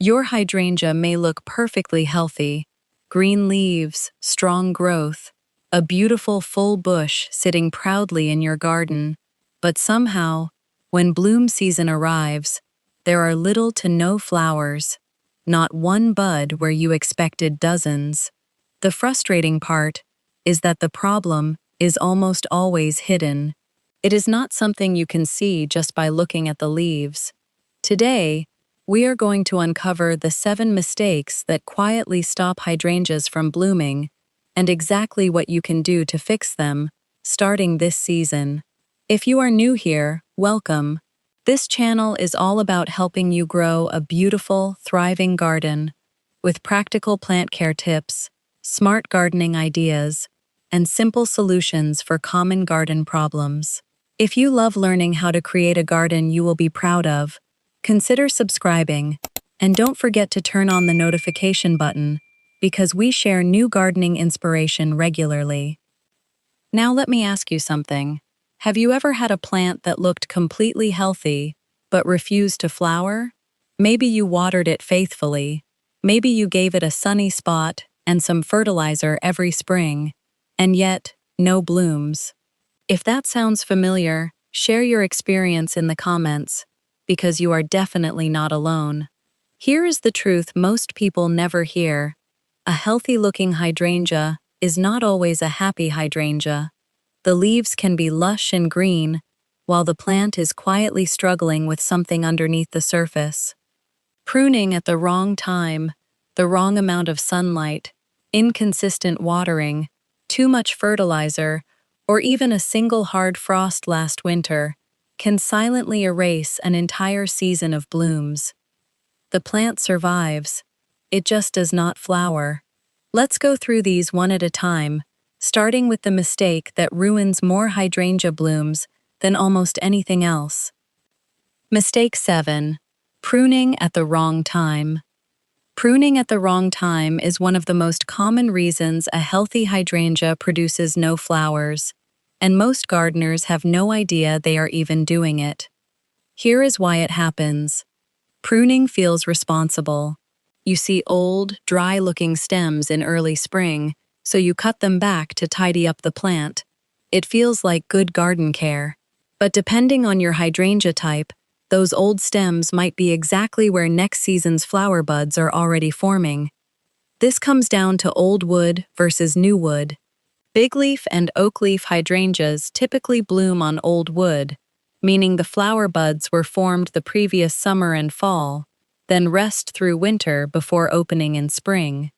Your hydrangea may look perfectly healthy, green leaves, strong growth, a beautiful full bush sitting proudly in your garden, but somehow, when bloom season arrives, there are little to no flowers, not one bud where you expected dozens. The frustrating part is that the problem is almost always hidden. It is not something you can see just by looking at the leaves. Today, we are going to uncover the 7 mistakes that quietly stop hydrangeas from blooming and exactly what you can do to fix them, starting this season. If you are new here, welcome. This channel is all about helping you grow a beautiful, thriving garden with practical plant care tips, smart gardening ideas, and simple solutions for common garden problems. If you love learning how to create a garden you will be proud of, consider subscribing, and don't forget to turn on the notification button because we share new gardening inspiration regularly. Now let me ask you something. Have you ever had a plant that looked completely healthy but refused to flower? Maybe you watered it faithfully. Maybe you gave it a sunny spot and some fertilizer every spring, and yet no blooms. If that sounds familiar, share your experience in the comments, because you are definitely not alone. Here is the truth most people never hear. A healthy-looking hydrangea is not always a happy hydrangea. The leaves can be lush and green, while the plant is quietly struggling with something underneath the surface. Pruning at the wrong time, the wrong amount of sunlight, inconsistent watering, too much fertilizer, or even a single hard frost last winter can silently erase an entire season of blooms. The plant survives, it just does not flower. Let's go through these one at a time, starting with the mistake that ruins more hydrangea blooms than almost anything else. Mistake 7. Pruning at the wrong time. Pruning at the wrong time is one of the most common reasons a healthy hydrangea produces no flowers, and most gardeners have no idea they are even doing it. Here is why it happens. Pruning feels responsible. You see old, dry-looking stems in early spring, so you cut them back to tidy up the plant. It feels like good garden care. But depending on your hydrangea type, those old stems might be exactly where next season's flower buds are already forming. This comes down to old wood versus new wood. Bigleaf and Oakleaf hydrangeas typically bloom on old wood, meaning the flower buds were formed the previous summer and fall, then rest through winter before opening in spring.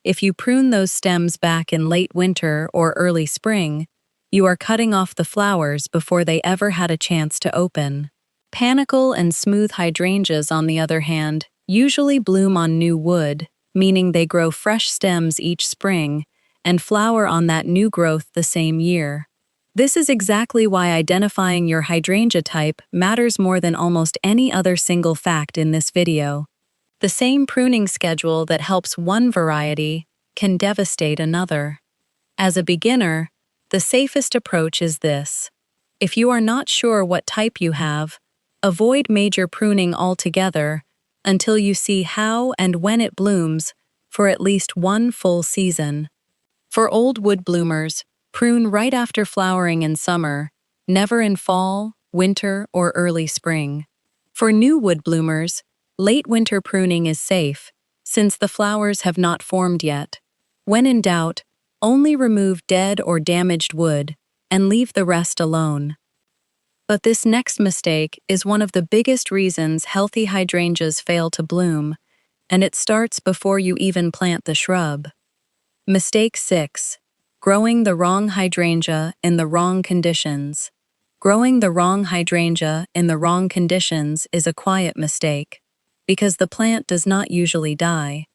If you prune those stems back in late winter or early spring, you are cutting off the flowers before they ever had a chance to open. Panicle and smooth hydrangeas, on the other hand, usually bloom on new wood, meaning they grow fresh stems each spring and flower on that new growth the same year. This is exactly why identifying your hydrangea type matters more than almost any other single fact in this video. The same pruning schedule that helps one variety can devastate another. As a beginner, the safest approach is this. If you are not sure what type you have, avoid major pruning altogether until you see how and when it blooms for at least one full season. For old wood bloomers, prune right after flowering in summer, never in fall, winter, or early spring. For new wood bloomers, late winter pruning is safe, since the flowers have not formed yet. When in doubt, only remove dead or damaged wood and leave the rest alone. But this next mistake is one of the biggest reasons healthy hydrangeas fail to bloom, and it starts before you even plant the shrub. Mistake 6. Growing the wrong hydrangea in the wrong conditions. Growing the wrong hydrangea in the wrong conditions is a quiet mistake, because the plant does not usually die.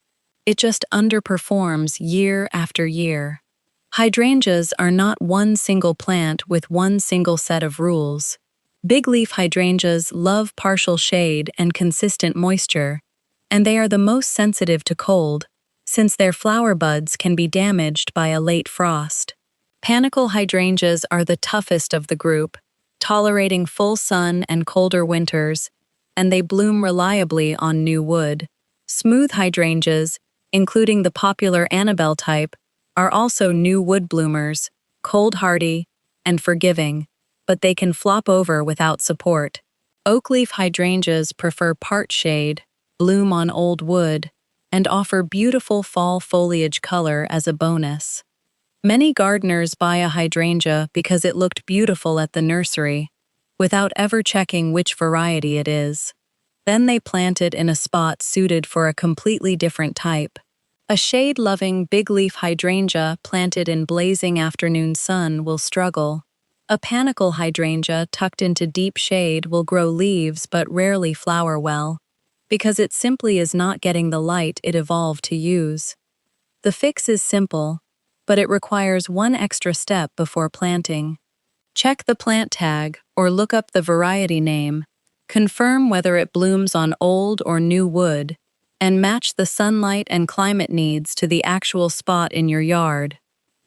It just underperforms year after year. Hydrangeas are not one single plant with one single set of rules. Bigleaf hydrangeas love partial shade and consistent moisture, and they are the most sensitive to cold, since their flower buds can be damaged by a late frost. Panicle hydrangeas are the toughest of the group, tolerating full sun and colder winters, and they bloom reliably on new wood. Smooth hydrangeas, including the popular Annabelle type, are also new wood bloomers, cold-hardy and forgiving, but they can flop over without support. Oakleaf hydrangeas prefer part shade, bloom on old wood, and offer beautiful fall foliage color as a bonus. Many gardeners buy a hydrangea because it looked beautiful at the nursery, without ever checking which variety it is. Then they plant it in a spot suited for a completely different type. A shade-loving bigleaf hydrangea planted in blazing afternoon sun will struggle. A panicle hydrangea tucked into deep shade will grow leaves but rarely flower well, because it simply is not getting the light it evolved to use. The fix is simple, but it requires one extra step before planting. Check the plant tag or look up the variety name, confirm whether it blooms on old or new wood, and match the sunlight and climate needs to the actual spot in your yard.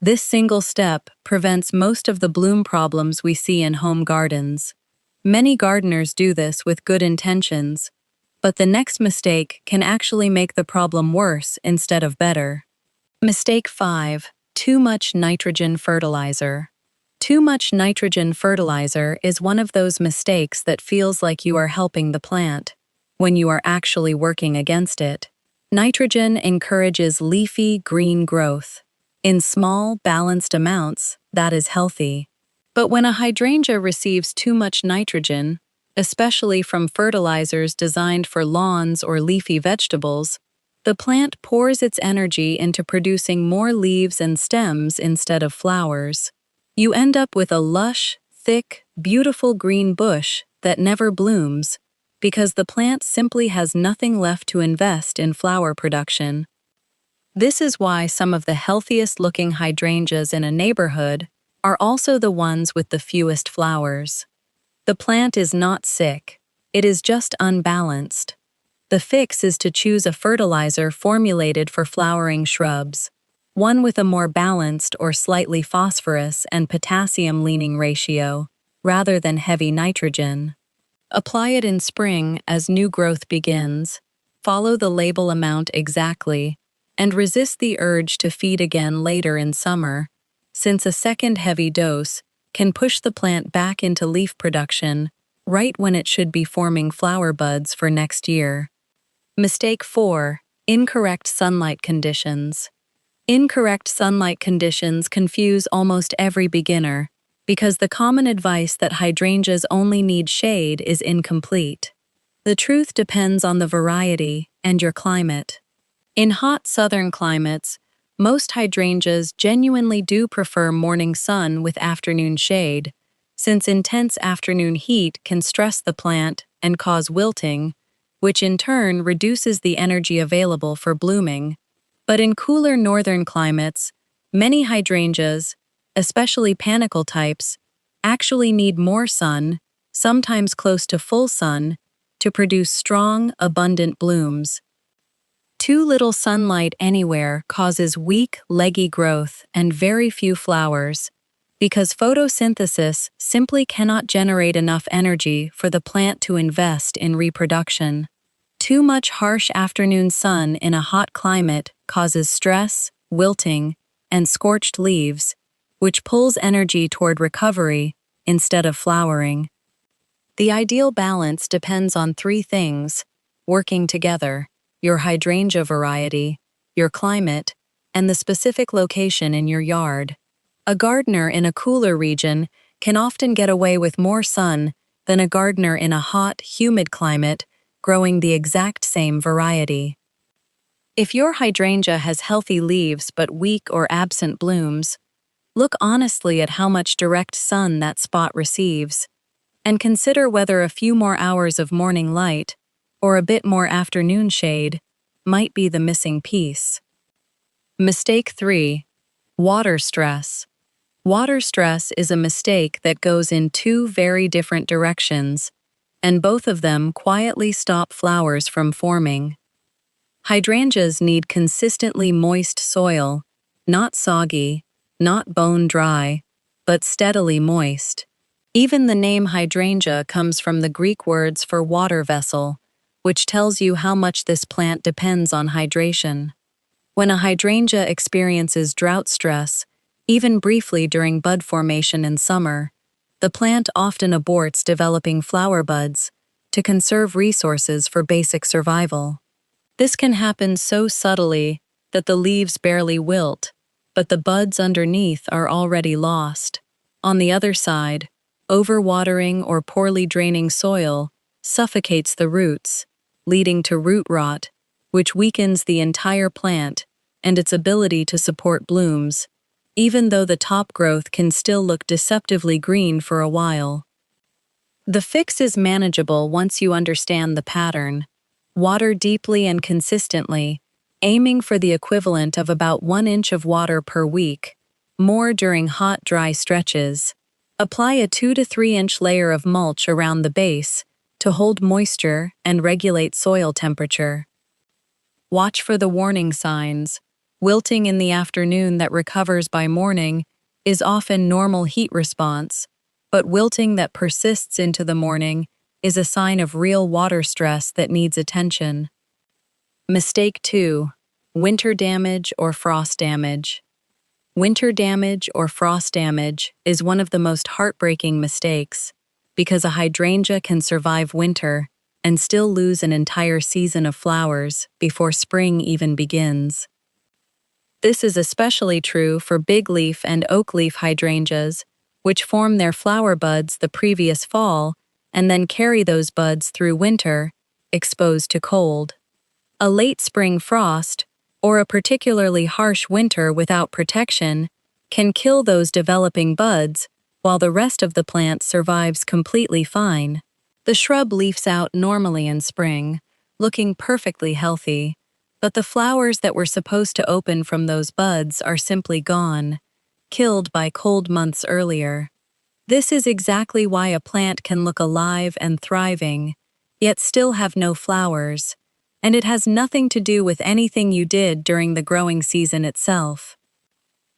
This single step prevents most of the bloom problems we see in home gardens. Many gardeners do this with good intentions, but the next mistake can actually make the problem worse instead of better. Mistake 5. Too much nitrogen fertilizer. Too much nitrogen fertilizer is one of those mistakes that feels like you are helping the plant, when you are actually working against it. Nitrogen encourages leafy green growth. In small, balanced amounts, that is healthy. But when a hydrangea receives too much nitrogen, especially from fertilizers designed for lawns or leafy vegetables, the plant pours its energy into producing more leaves and stems instead of flowers. You end up with a lush, thick, beautiful green bush that never blooms because the plant simply has nothing left to invest in flower production. This is why some of the healthiest-looking hydrangeas in a neighborhood are also the ones with the fewest flowers. The plant is not sick, it is just unbalanced. The fix is to choose a fertilizer formulated for flowering shrubs, one with a more balanced or slightly phosphorus and potassium-leaning ratio, rather than heavy nitrogen. Apply it in spring as new growth begins, follow the label amount exactly, and resist the urge to feed again later in summer, since a second heavy dose can push the plant back into leaf production right when it should be forming flower buds for next year. Mistake 4. Incorrect sunlight conditions. Incorrect sunlight conditions confuse almost every beginner because the common advice that hydrangeas only need shade is incomplete. The truth depends on the variety and your climate. In hot southern climates, most hydrangeas genuinely do prefer morning sun with afternoon shade, since intense afternoon heat can stress the plant and cause wilting, which in turn reduces the energy available for blooming. But in cooler northern climates, many hydrangeas, especially panicle types, actually need more sun, sometimes close to full sun, to produce strong, abundant blooms. Too little sunlight anywhere causes weak, leggy growth and very few flowers, because photosynthesis simply cannot generate enough energy for the plant to invest in reproduction. Too much harsh afternoon sun in a hot climate causes stress, wilting, and scorched leaves, which pulls energy toward recovery instead of flowering. The ideal balance depends on 3 things, working together: your hydrangea variety, your climate, and the specific location in your yard. A gardener in a cooler region can often get away with more sun than a gardener in a hot, humid climate growing the exact same variety. If your hydrangea has healthy leaves but weak or absent blooms, look honestly at how much direct sun that spot receives, and consider whether a few more hours of morning light, or a bit more afternoon shade, might be the missing piece. Mistake 3. Water stress. Water stress is a mistake that goes in 2 very different directions, and both of them quietly stop flowers from forming. Hydrangeas need consistently moist soil, not soggy, not bone dry, but steadily moist. Even the name hydrangea comes from the Greek words for water vessel, which tells you how much this plant depends on hydration. When a hydrangea experiences drought stress, even briefly during bud formation in summer, the plant often aborts developing flower buds to conserve resources for basic survival. This can happen so subtly that the leaves barely wilt, but the buds underneath are already lost. On the other side, overwatering or poorly draining soil suffocates the roots, leading to root rot, which weakens the entire plant and its ability to support blooms, even though the top growth can still look deceptively green for a while. The fix is manageable once you understand the pattern. Water deeply and consistently, aiming for the equivalent of about 1 inch of water per week, more during hot, dry stretches. Apply a 2 to 3 inch layer of mulch around the base to hold moisture and regulate soil temperature. Watch for the warning signs. Wilting in the afternoon that recovers by morning is often normal heat response, but wilting that persists into the morning is a sign of real water stress that needs attention. Mistake 2. Winter damage or frost damage. Winter damage or frost damage is one of the most heartbreaking mistakes because a hydrangea can survive winter and still lose an entire season of flowers before spring even begins. This is especially true for Bigleaf and Oakleaf hydrangeas, which form their flower buds the previous fall and then carry those buds through winter, exposed to cold. A late spring frost, or a particularly harsh winter without protection, can kill those developing buds, while the rest of the plant survives completely fine. The shrub leaves out normally in spring, looking perfectly healthy, but the flowers that were supposed to open from those buds are simply gone, killed by cold months earlier. This is exactly why a plant can look alive and thriving, yet still have no flowers, and it has nothing to do with anything you did during the growing season itself.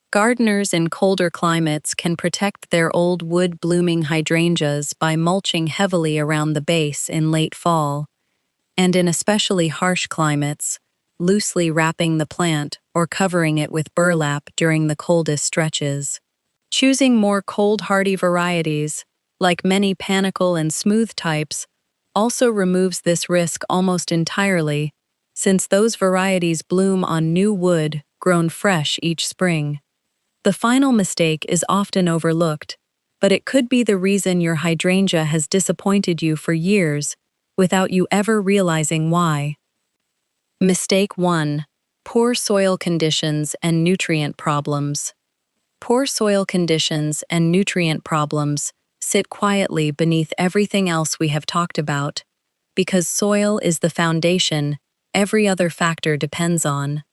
Gardeners in colder climates can protect their old wood-blooming hydrangeas by mulching heavily around the base in late fall, and in especially harsh climates, loosely wrapping the plant or covering it with burlap during the coldest stretches. Choosing more cold-hardy varieties, like many Panicle and smooth types, also removes this risk almost entirely, since those varieties bloom on new wood grown fresh each spring. The final mistake is often overlooked, but it could be the reason your hydrangea has disappointed you for years without you ever realizing why. Mistake 1. Poor soil conditions and nutrient problems. Poor soil conditions and nutrient problems sit quietly beneath everything else we have talked about, because soil is the foundation every other factor depends on.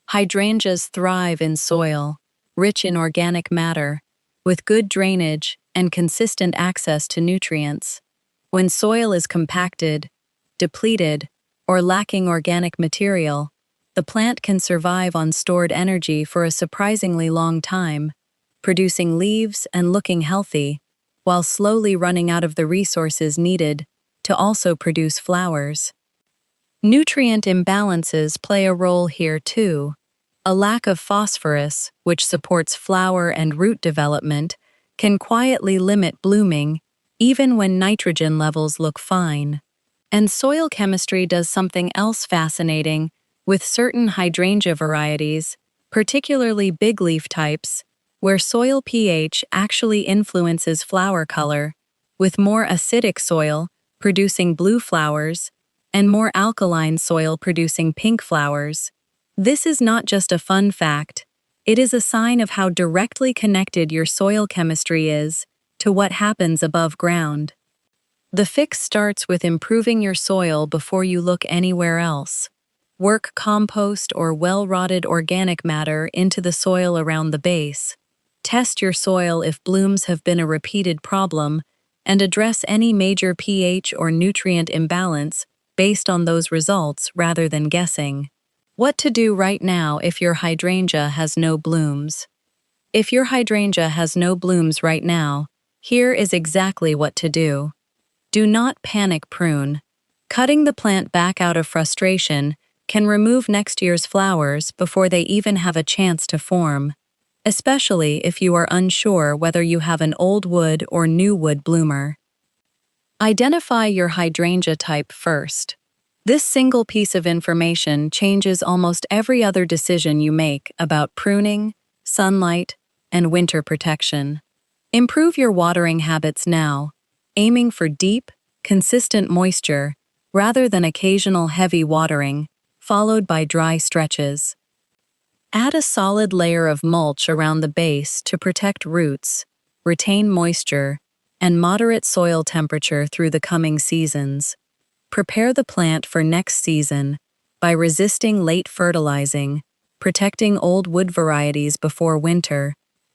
Hydrangeas thrive in soil, rich in organic matter, with good drainage and consistent access to nutrients. When soil is compacted, depleted, or lacking organic material, the plant can survive on stored energy for a surprisingly long time, producing leaves and looking healthy, while slowly running out of the resources needed to also produce flowers. Nutrient imbalances play a role here too. A lack of phosphorus, which supports flower and root development, can quietly limit blooming, even when nitrogen levels look fine. And soil chemistry does something else fascinating with certain hydrangea varieties, particularly bigleaf types, where soil pH actually influences flower color, with more acidic soil producing blue flowers and more alkaline soil producing pink flowers. This is not just a fun fact, it is a sign of how directly connected your soil chemistry is to what happens above ground. The fix starts with improving your soil before you look anywhere else. Work compost or well-rotted organic matter into the soil around the base. Test your soil if blooms have been a repeated problem, and address any major pH or nutrient imbalance based on those results rather than guessing. What to do right now if your hydrangea has no blooms? If your hydrangea has no blooms right now, here is exactly what to do. Do not panic prune. Cutting the plant back out of frustration can remove next year's flowers before they even have a chance to form, especially if you are unsure whether you have an old wood or new wood bloomer. Identify your hydrangea type first. This single piece of information changes almost every other decision you make about pruning, sunlight, and winter protection. Improve your watering habits now, aiming for deep, consistent moisture rather than occasional heavy watering, followed by dry stretches. Add a solid layer of mulch around the base to protect roots, retain moisture, and moderate soil temperature through the coming seasons. Prepare the plant for next season by resisting late fertilizing, protecting old wood varieties before winter,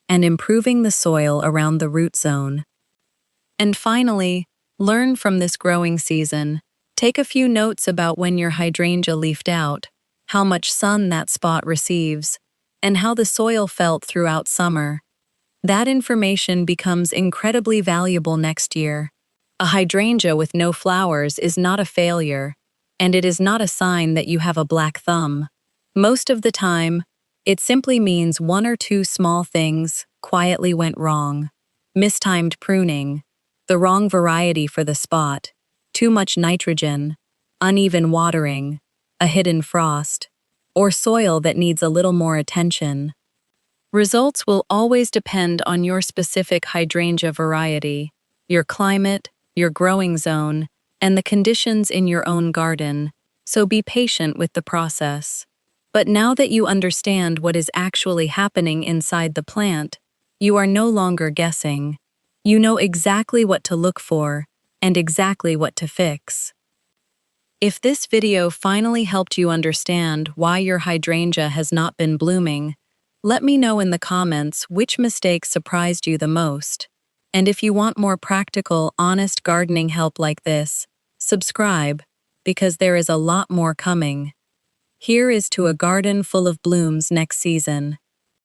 and improving the soil around the root zone. And finally, learn from this growing season. Take a few notes about when your hydrangea leafed out, how much sun that spot receives, and how the soil felt throughout summer. That information becomes incredibly valuable next year. A hydrangea with no flowers is not a failure, and it is not a sign that you have a black thumb. Most of the time, it simply means one or two small things quietly went wrong. Mistimed pruning, the wrong variety for the spot, too much nitrogen, uneven watering, a hidden frost, or soil that needs a little more attention. Results will always depend on your specific hydrangea variety, your climate, your growing zone, and the conditions in your own garden, so be patient with the process. But now that you understand what is actually happening inside the plant, you are no longer guessing. You know exactly what to look for and exactly what to fix. If this video finally helped you understand why your hydrangea has not been blooming, let me know in the comments which mistakes surprised you the most. And if you want more practical, honest gardening help like this, subscribe, because there is a lot more coming. Here is to a garden full of blooms next season.